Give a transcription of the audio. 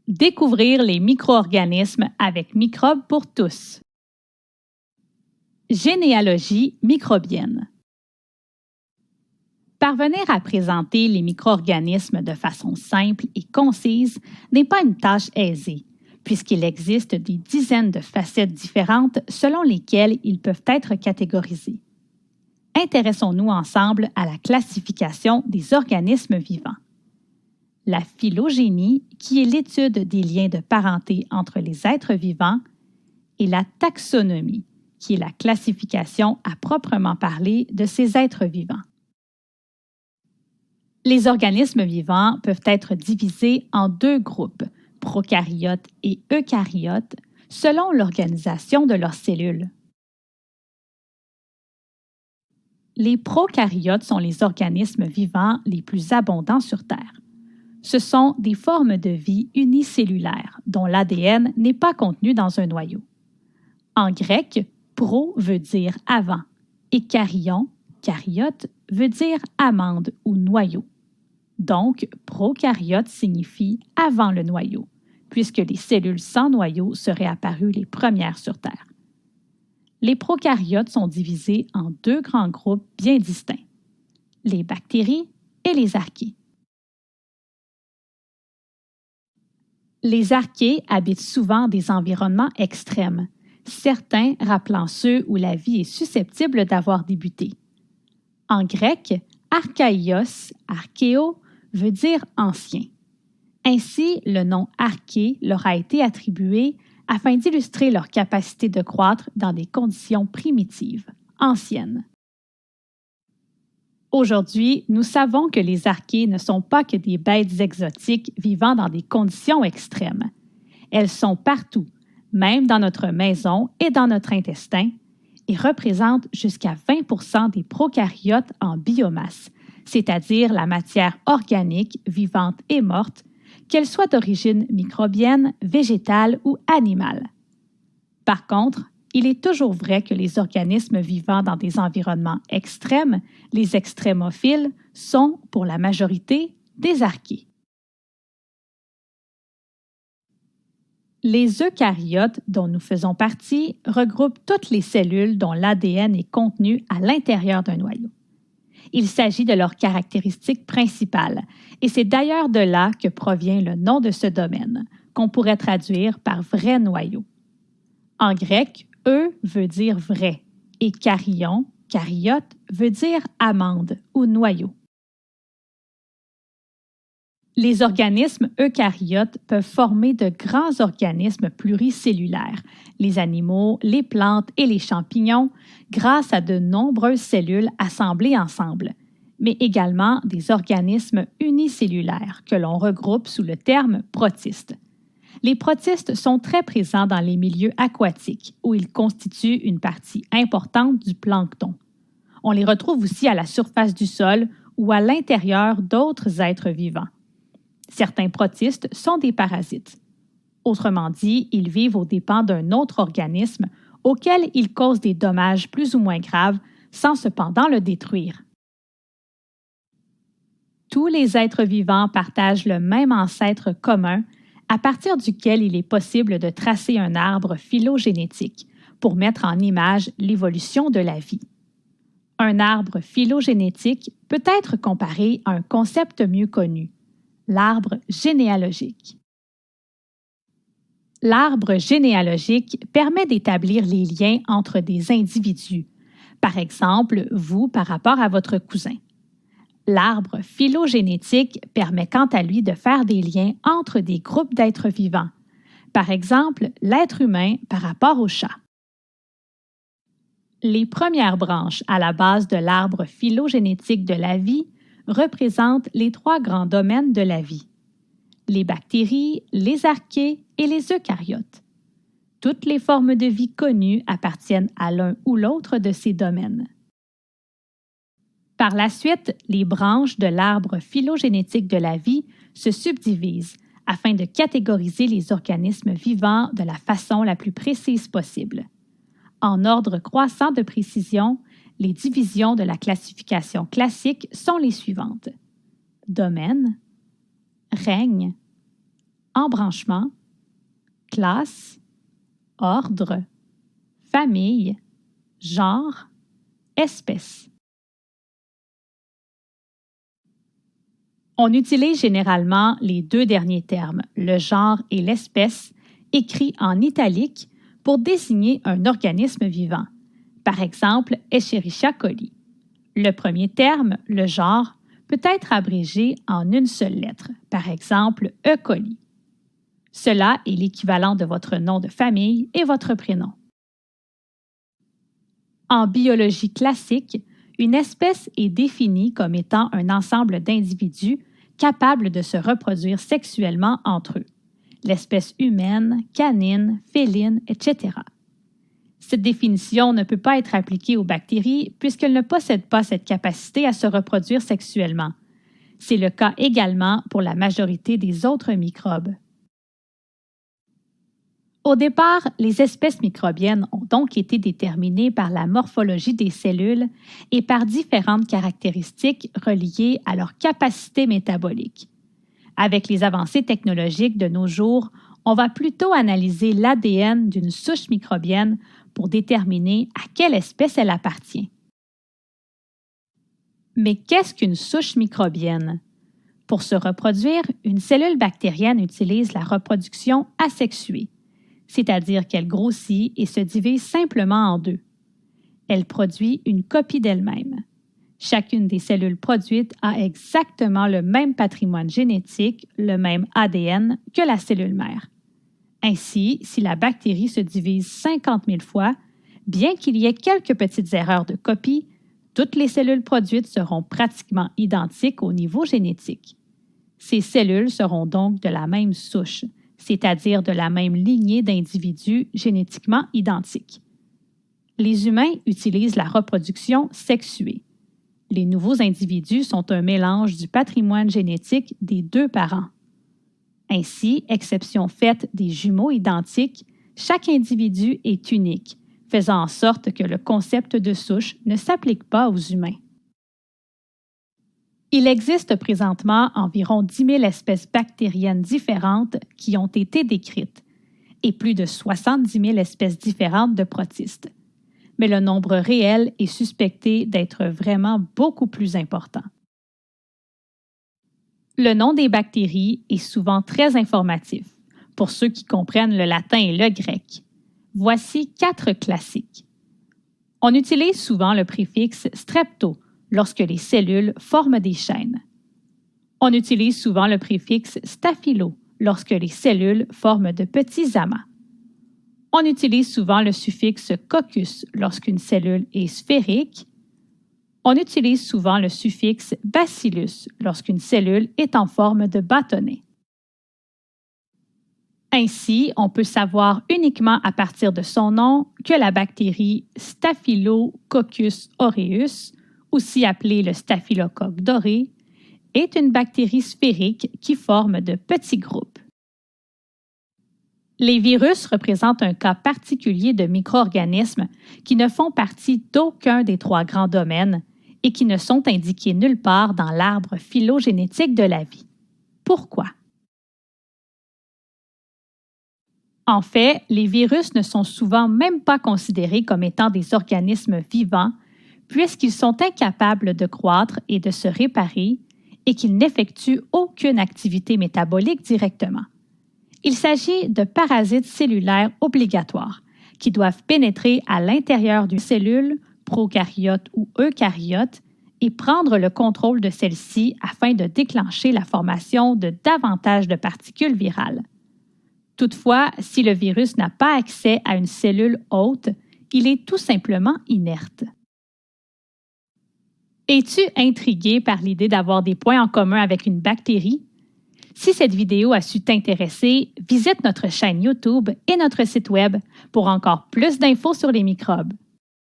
Découvrir les micro-organismes avec Microbes pour tous. Généalogie microbienne. Parvenir à présenter les micro-organismes de façon simple et concise n'est pas une tâche aisée, puisqu'il existe des dizaines de facettes différentes selon lesquelles ils peuvent être catégorisés. Intéressons-nous ensemble à la classification des organismes vivants. La phylogénie, qui est l'étude des liens de parenté entre les êtres vivants, et la taxonomie, qui est la classification à proprement parler de ces êtres vivants. Les organismes vivants peuvent être divisés en deux groupes, prokaryotes et eucaryotes, selon l'organisation de leurs cellules. Les prokaryotes sont les organismes vivants les plus abondants sur Terre. Ce sont des formes de vie unicellulaires dont l'ADN n'est pas contenu dans un noyau. En grec, pro veut dire avant et karyon, karyote, veut dire amande ou noyau. Donc, prokaryote signifie avant le noyau, puisque les cellules sans noyau seraient apparues les premières sur Terre. Les prokaryotes sont divisés en deux grands groupes bien distincts, les bactéries et les archées. Les archées habitent souvent des environnements extrêmes, certains rappelant ceux où la vie est susceptible d'avoir débuté. En grec, archaïos, archéo, veut dire ancien. Ainsi, le nom archée leur a été attribué afin d'illustrer leur capacité de croître dans des conditions primitives, anciennes. Aujourd'hui, nous savons que les archées ne sont pas que des bêtes exotiques vivant dans des conditions extrêmes. Elles sont partout, même dans notre maison et dans notre intestin, et représentent jusqu'à 20% des prokaryotes en biomasse, c'est-à-dire la matière organique, vivante et morte, qu'elle soit d'origine microbienne, végétale ou animale. Par contre, il est toujours vrai que les organismes vivant dans des environnements extrêmes, les extrémophiles, sont, pour la majorité, des archées. Les eucaryotes, dont nous faisons partie, regroupent toutes les cellules dont l'ADN est contenu à l'intérieur d'un noyau. Il s'agit de leurs caractéristiques principales, et c'est d'ailleurs de là que provient le nom de ce domaine, qu'on pourrait traduire par vrai noyau. En grec, veut dire vrai et karyon, karyote, veut dire amande ou noyau. Les organismes eucaryotes peuvent former de grands organismes pluricellulaires, les animaux, les plantes et les champignons, grâce à de nombreuses cellules assemblées ensemble, mais également des organismes unicellulaires que l'on regroupe sous le terme protistes. Les protistes sont très présents dans les milieux aquatiques, où ils constituent une partie importante du plancton. On les retrouve aussi à la surface du sol ou à l'intérieur d'autres êtres vivants. Certains protistes sont des parasites. Autrement dit, ils vivent aux dépens d'un autre organisme auquel ils causent des dommages plus ou moins graves sans cependant le détruire. Tous les êtres vivants partagent le même ancêtre commun à partir duquel il est possible de tracer un arbre phylogénétique pour mettre en image l'évolution de la vie. Un arbre phylogénétique peut être comparé à un concept mieux connu, l'arbre généalogique. L'arbre généalogique permet d'établir les liens entre des individus, par exemple, vous par rapport à votre cousin. L'arbre phylogénétique permet quant à lui de faire des liens entre des groupes d'êtres vivants, par exemple l'être humain par rapport au chat. Les premières branches à la base de l'arbre phylogénétique de la vie représentent les trois grands domaines de la vie, les bactéries, les archées et les eucaryotes. Toutes les formes de vie connues appartiennent à l'un ou l'autre de ces domaines. Par la suite, les branches de l'arbre phylogénétique de la vie se subdivisent afin de catégoriser les organismes vivants de la façon la plus précise possible. En ordre croissant de précision, les divisions de la classification classique sont les suivantes: domaine, règne, embranchement, classe, ordre, famille, genre, espèce. On utilise généralement les deux derniers termes, le genre et l'espèce, écrits en italique pour désigner un organisme vivant. Par exemple, Escherichia coli. Le premier terme, le genre, peut être abrégé en une seule lettre, par exemple E. coli. Cela est l'équivalent de votre nom de famille et votre prénom. En biologie classique, une espèce est définie comme étant un ensemble d'individus capables de se reproduire sexuellement entre eux, l'espèce humaine, canine, féline, etc. Cette définition ne peut pas être appliquée aux bactéries puisqu'elles ne possèdent pas cette capacité à se reproduire sexuellement. C'est le cas également pour la majorité des autres microbes. Au départ, les espèces microbiennes ont donc été déterminées par la morphologie des cellules et par différentes caractéristiques reliées à leur capacité métabolique. Avec les avancées technologiques de nos jours, on va plutôt analyser l'ADN d'une souche microbienne pour déterminer à quelle espèce elle appartient. Mais qu'est-ce qu'une souche microbienne? Pour se reproduire, une cellule bactérienne utilise la reproduction asexuée, c'est-à-dire qu'elle grossit et se divise simplement en deux. Elle produit une copie d'elle-même. Chacune des cellules produites a exactement le même patrimoine génétique, le même ADN que la cellule mère. Ainsi, si la bactérie se divise 50 000 fois, bien qu'il y ait quelques petites erreurs de copie, toutes les cellules produites seront pratiquement identiques au niveau génétique. Ces cellules seront donc de la même souche, c'est-à-dire de la même lignée d'individus génétiquement identiques. Les humains utilisent la reproduction sexuée. Les nouveaux individus sont un mélange du patrimoine génétique des deux parents. Ainsi, exception faite des jumeaux identiques, chaque individu est unique, faisant en sorte que le concept de souche ne s'applique pas aux humains. Il existe présentement environ 10 000 espèces bactériennes différentes qui ont été décrites et plus de 70 000 espèces différentes de protistes. Mais le nombre réel est suspecté d'être vraiment beaucoup plus important. Le nom des bactéries est souvent très informatif pour ceux qui comprennent le latin et le grec. Voici 4 classiques. On utilise souvent le préfixe strepto lorsque les cellules forment des chaînes. On utilise souvent le préfixe staphylo lorsque les cellules forment de petits amas. On utilise souvent le suffixe coccus lorsqu'une cellule est sphérique. On utilise souvent le suffixe bacillus lorsqu'une cellule est en forme de bâtonnet. Ainsi, on peut savoir uniquement à partir de son nom que la bactérie Staphylococcus aureus, aussi appelée le staphylocoque doré, est une bactérie sphérique qui forme de petits groupes. Les virus représentent un cas particulier de micro-organismes qui ne font partie d'aucun des 3 grands domaines et qui ne sont indiqués nulle part dans l'arbre phylogénétique de la vie. Pourquoi? En fait, les virus ne sont souvent même pas considérés comme étant des organismes vivants puisqu'ils sont incapables de croître et de se réparer et qu'ils n'effectuent aucune activité métabolique directement. Il s'agit de parasites cellulaires obligatoires qui doivent pénétrer à l'intérieur d'une cellule, prokaryote ou eucaryote, et prendre le contrôle de celle-ci afin de déclencher la formation de davantage de particules virales. Toutefois, si le virus n'a pas accès à une cellule hôte, il est tout simplement inerte. Es-tu intrigué par l'idée d'avoir des points en commun avec une bactérie? Si cette vidéo a su t'intéresser, visite notre chaîne YouTube et notre site Web pour encore plus d'infos sur les microbes.